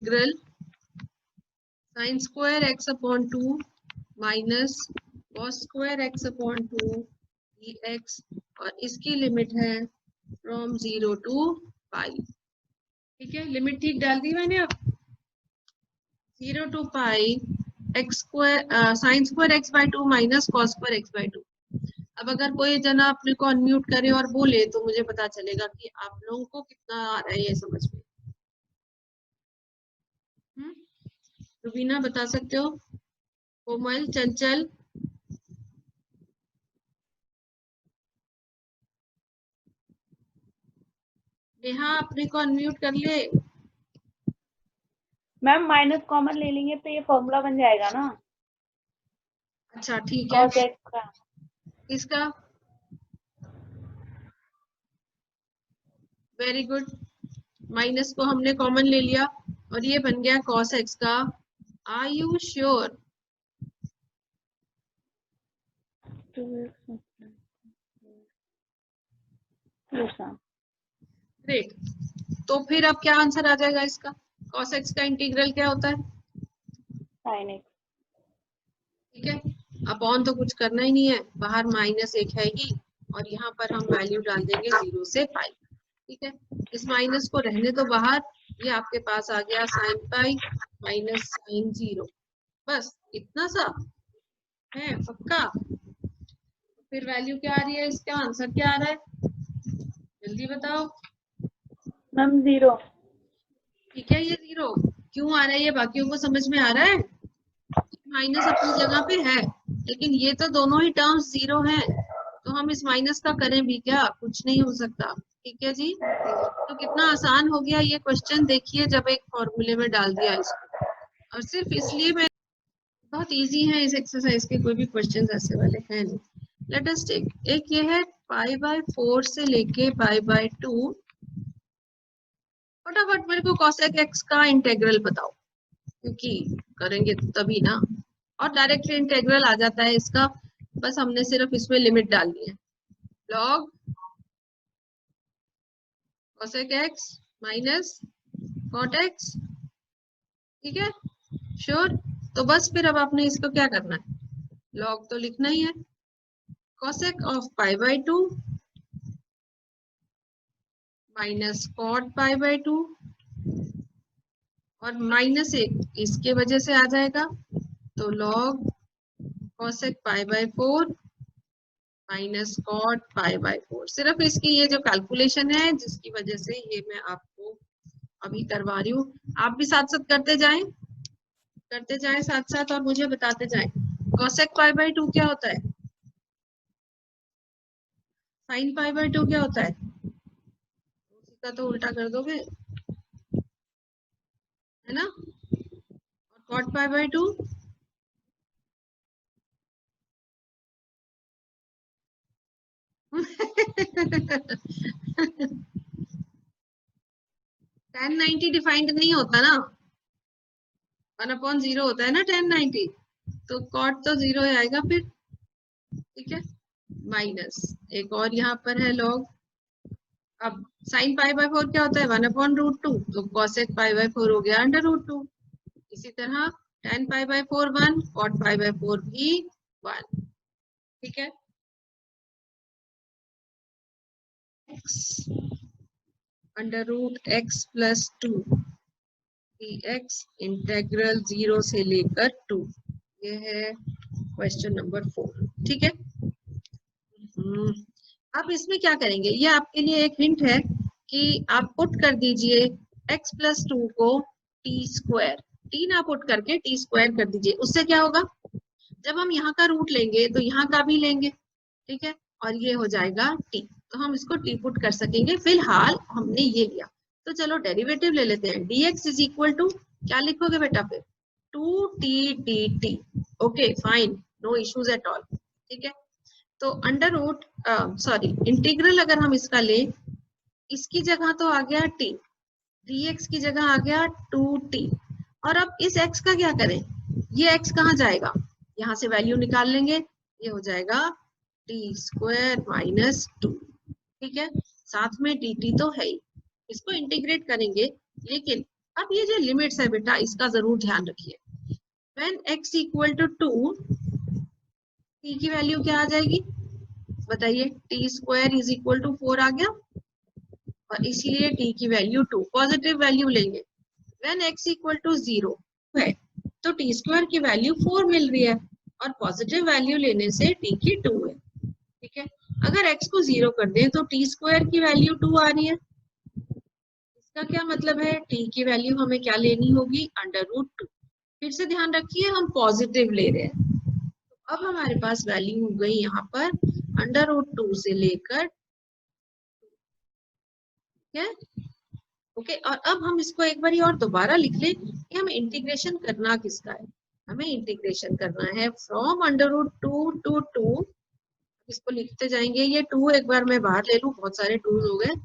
Integral sine square x upon 2 minus cos square x upon 2 dx, और इसकी limit है from 0 to पाई। ठीक है, लिमिट ठीक डाल दी मैंने। अब 0 to pi x square sine square x by 2 minus cos square x by 2। अब अगर कोई जना अपने को अनम्यूट करे और बोले तो मुझे पता चलेगा कि आप लोगों को कितना आ रहा है ये समझ में। रुबीना बता सकते हो? कोमल, चंचल, नेहा अपने को अनम्यूट कर ले। मैम माइनस कॉमन ले लेंगे तो ये फॉर्मूला बन जाएगा ना अच्छा ठीक है, cos x का। इसका वेरी गुड, माइनस को हमने कॉमन ले लिया और ये बन गया cos x का। Are you sure? ग्रेट। तो फिर अब क्या आंसर आ जाएगा इसका? cos x का इंटीग्रल क्या होता है? sin x। ठीक है, अपॉन तो कुछ करना ही नहीं है, बाहर माइनस एक है ही, और यहाँ पर हम वैल्यू डाल देंगे 0 से पाई। ठीक है, इस माइनस को रहने दो बाहर, ये आपके पास आ गया साइन पाई माइनस साइन 0। बस इतना सा है पक्का। फिर वैल्यू क्या आ रही है, इसका आंसर क्या आ रहा है, जल्दी बताओ। मैम 0। ठीक है, ये 0 क्यों आ रहा है ये बाकियों को समझ में आ रहा है? माइनस अपनी जगह पे है, लेकिन ये तो दोनों ही टर्म्स 0 हैं, तो हम इस माइनस का करें भी क्या, कुछ नहीं हो सकता। ठीक है जी, तो कितना आसान हो गया ये क्वेश्चन, देखिए जब एक फॉर्मूले में डाल दिया इसको। और सिर्फ इसलिए मैं, बहुत इजी है इस एक्सरसाइज के, कोई भी क्वेश्चन ऐसे वाले हैं नहीं। लेट अस टेक, एक ये है पाई बाय 4 से लेके पाई बाय 2। फटाफट मेरे को cosec x का इंटेग्रल बताओ, क्योंकि करेंगे तभी ना, और डायरेक्टली इंटेग्रल आ जाता है इसका, बस हमने सिर्फ इसमें लिमिट डालनी है। Log cosec x minus cot x। ठीक है, श्योर? तो बस फिर अब आपने इसको क्या करना है, लॉग तो लिखना ही है। cosec of pi by 2 minus cot pi by 2, और माइनस एक इसके वजह से आ जाएगा, तो log cosec pi by 4 minus cot pi by 4। सिर्फ इसकी ये जो कैलकुलेशन है जिसकी वजह से ये मैं आपको अभी करवा रही हूँ, आप भी साथ साथ करते जाएं साथ साथ, और मुझे बताते जाएं। cosec पाई बाय 2 क्या होता है, sin पाई बाय 2 क्या होता है, उसका तो उल्टा कर दोगे है ना, और cot pi by 2 tan 90 defined नहीं होता ना, 1/0 होता है ना tan 90, तो cot तो 0 आएगा फिर। ठीक है, माइनस एक और यहाँ पर है log। अब sin पाई बाय 4 क्या होता है, 1/√2, तो cosec पाई बाय 4 हो गया √2। इसी तरह tan pi by 4 1, cot pi by 4 भी 1। ठीक है, x √x plus 2 dx integral 0 से लेकर 2। ये है क्वेश्चन नंबर 4। ठीक है, अब इसमें क्या करेंगे, ये आपके लिए एक हिंट है कि आप पुट कर दीजिए x प्लस 2 को t स्क्वायर, t ना पुट करके t स्क्वायर कर दीजिए। उससे क्या होगा, जब हम यहाँ का रूट लेंगे तो यहाँ का भी लेंगे। ठीक है, और ये हो जाएगा t, तो हम इसको t पुट कर सकेंगे। फिलहाल हमने ये लिया, तो चलो डेरिवेटिव ले लेते हैं। dx इज इक्वल टू क्या लिखोगे बेटा फिर, 2t dt। Okay fine, no issues at all. ठीक है, तो अंडर रूट सॉरी इंटीग्रल अगर हम इसका ले, इसकी जगह तो आ गया t, dx की जगह आ गया 2t, और अब इस x का क्या करें, ये x कहाँ जाएगा, यहाँ से वैल्यू निकाल लेंगे, ये हो जाएगा t स्क्वायर माइनस 2। ठीक है, साथ में dt तो है ही, इसको इंटीग्रेट करेंगे, लेकिन अब ये जो लिमिट्स है बेटा, इसका जरूर ध्यान रखिए। When x equal to 2, t की वैल्यू क्या आ जाएगी बताइए? t square is equal to 4 आ गया, और इसीलिए t की वैल्यू 2, पॉजिटिव वैल्यू लेंगे। व्हेन x इक्वल टू 0 है तो t स्क्वायर की वैल्यू 4 मिल रही है, और पॉजिटिव वैल्यू लेने से t की 2 है। ठीक है, अगर x को 0 कर दें तो t स्क्वायर की वैल्यू 2 आ रही है। इसका क्या मतलब है? t की वैल्यू हमें क्या लेनी होगी? √2। फिर से ध्यान रखिए, हम पॉजिटिव ले रहे हैं। तो अब हमारे पास वैल्यू हो गई यहाँ पर √2 से लेकर, ठीक है, ओके। और अब हम इसको एक बार और दोबारा लिख लें कि हमें इंटीग्रेशन करना किसका है। हमें इंटीग्रेशन करना है फ्रॉम √2 टू 2। इसको लिखते जाएंगे। ये 2 एक बार मैं बाहर ले लूं, बहुत सारे 2 हो गए।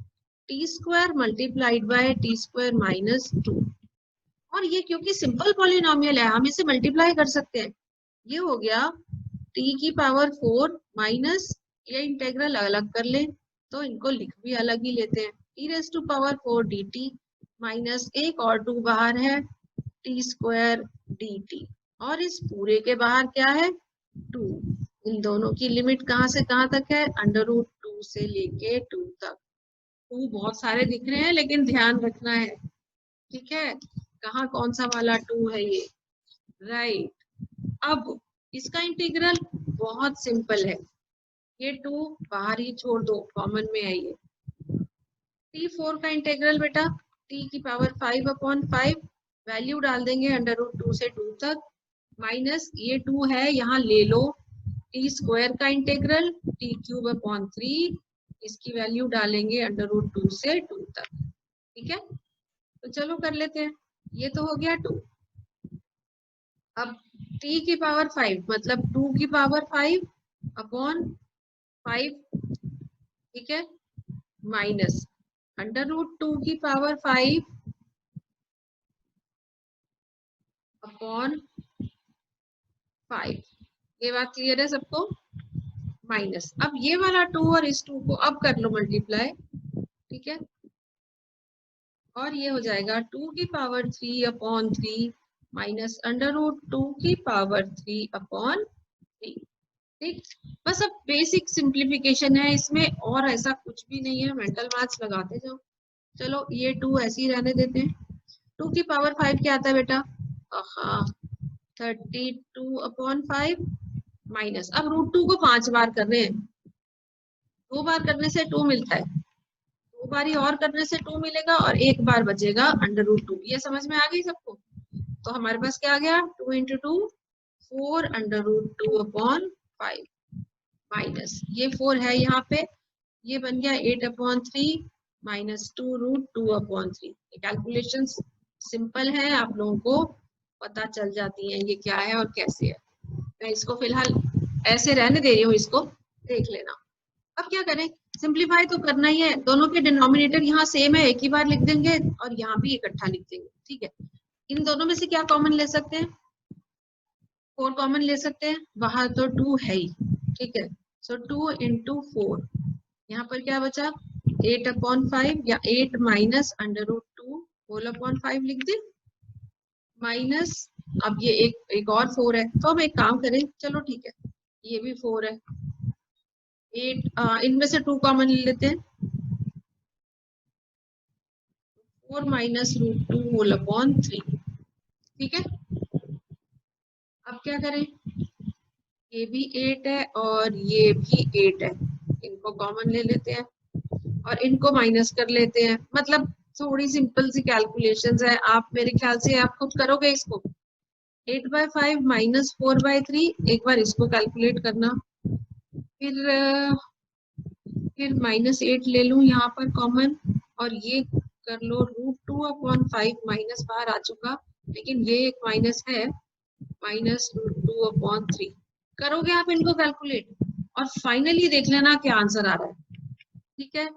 T square multiplied by T square minus 2। और ये क्योंकि सिंपल पॉलिनोमियल है, हम इसे मल्टीप्लाई कर सकते हैं। ये हो गया t की पावर 4 माइनस, ये इंटेग्रल अलग कर ले तो इनको लिख भी अलग ही लेते हैं, e raise to power 4 dt minus एक और 2 बाहर है t स्क्वायर dt, और इस पूरे के बाहर क्या है? 2। इन दोनों की लिमिट कहाँ से कहाँ तक है? √2 से लेके 2 तक। 2 बहुत सारे दिख रहे हैं लेकिन ध्यान रखना है, ठीक है, कहाँ कौन सा वाला 2 है ये, राइट। अब इसका इंटीग्रल बहुत सिंपल है, ये 2 बाहर ही छोड़ दो, कॉमन में है ये। t4 का इंटीग्रल बेटा t की पावर 5/5, वैल्यू डाल देंगे √2 से 2 तक, माइनस ये 2 है यहाँ ले लो, t स्क्वायर का इंटीग्रल t³/3, इसकी वैल्यू डालेंगे √2 से 2 तक। ठीक है, तो चलो कर लेते हैं। ये तो हो गया 2। अब t की पावर 5 मतलब 2 की पावर 5/5, ठीक है, माइनस √2 की पावर 5/5। ये बात क्लियर है सबको? माइनस, अब ये वाला 2 और इस 2 को अब कर लो मल्टीप्लाई, ठीक है, और ये हो जाएगा 2 की पावर 3/3 माइनस √2 की पावर 3/3। ठीक, बस अब बेसिक सिंप्लीफिकेशन है इसमें, और ऐसा कुछ भी नहीं है, मेंटल मैथ्स लगाते जाओ। चलो ये 2 ऐसे ही रहने देते हैं। 2 की पावर 5 क्या आता है बेटा? 32/5 माइनस, अब √2 को 5 बार कर रहे हैं, 2 बार करने से 2 मिलता है, 2 बारी और करने से 2 मिलेगा, और एक बार बचेगा √2। ये समझ में आ गई सबको? तो हमारे पास क्या आ गया? 2 × 2 4 √2/5 माइनस ये 4 है यहाँ पे, ये बन गया 8/3 माइनस 2√2/3। कैलकुलेशन सिंपल है, आप लोगों को पता चल जाती है ये क्या है और कैसे है। मैं इसको फिलहाल ऐसे रहने दे रही हूँ, इसको देख लेना। अब क्या करें? सिंप्लीफाई तो करना ही है, दोनों के डिनोमिनेटर यहाँ सेम है, एक ही बार लिख देंगे और यहाँ भी इकट्ठा लिख देंगे। ठीक है, इन दोनों में से क्या कॉमन ले सकते हैं? 4 कॉमन ले सकते हैं, बाहर तो 2 है ही, ठीक है, सो 2 × 4, यहाँ पर क्या बचा? 8/5 या 8 माइनस √2 होल अपॉन 5 लिख दे, माइनस, अब ये एक और 4 है, तो हम एक काम करें, चलो ठीक है, ये भी 4 है, 8 इनमें से 2 कॉमन ले लेते हैं, 4 माइनस √2 होल अपॉन 3। ठीक है, अब क्या करें? ये भी 8 है और ये भी 8 है, इनको कॉमन ले लेते हैं और इनको माइनस कर लेते हैं। मतलब थोड़ी सिंपल सी कैलकुलेशंस है, आप मेरे ख्याल से आप खुद करोगे इसको। 8/5 माइनस 4/3, एक बार इसको कैलकुलेट करना, फिर -8 ले लूं यहाँ पर कॉमन, और ये कर लो √2/5 माइनस बाहर आ चुका, लेकिन ये एक माइनस है, माइनस √2/3। करोगे आप इनको कैलकुलेट और फाइनली देख लेना क्या आंसर आ रहा है। ठीक है,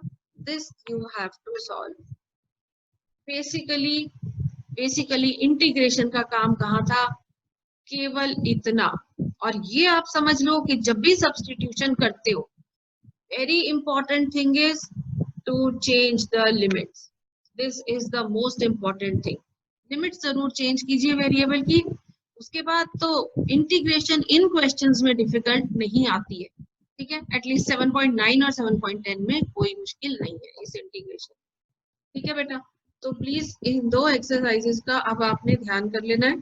this you have to solve. Basically integration का काम कहाँ था? केवल इतना। और ये आप समझ लो कि जब भी सब्स्टिट्यूशन करते हो, very important thing is to change the limits, this is the most important thing. Limit जरूर चेंज कीजिए वेरिएबल की। उसके बाद तो इंटीग्रेशन इन क्वेश्चंस में डिफिकल्ट नहीं आती है, ठीक है। एटलीस्ट 7.9 और 7.10 में कोई मुश्किल नहीं है इस इंटीग्रेशन, ठीक है बेटा। तो प्लीज इन दो एक्सरसाइजेस का अब आपने ध्यान कर लेना है।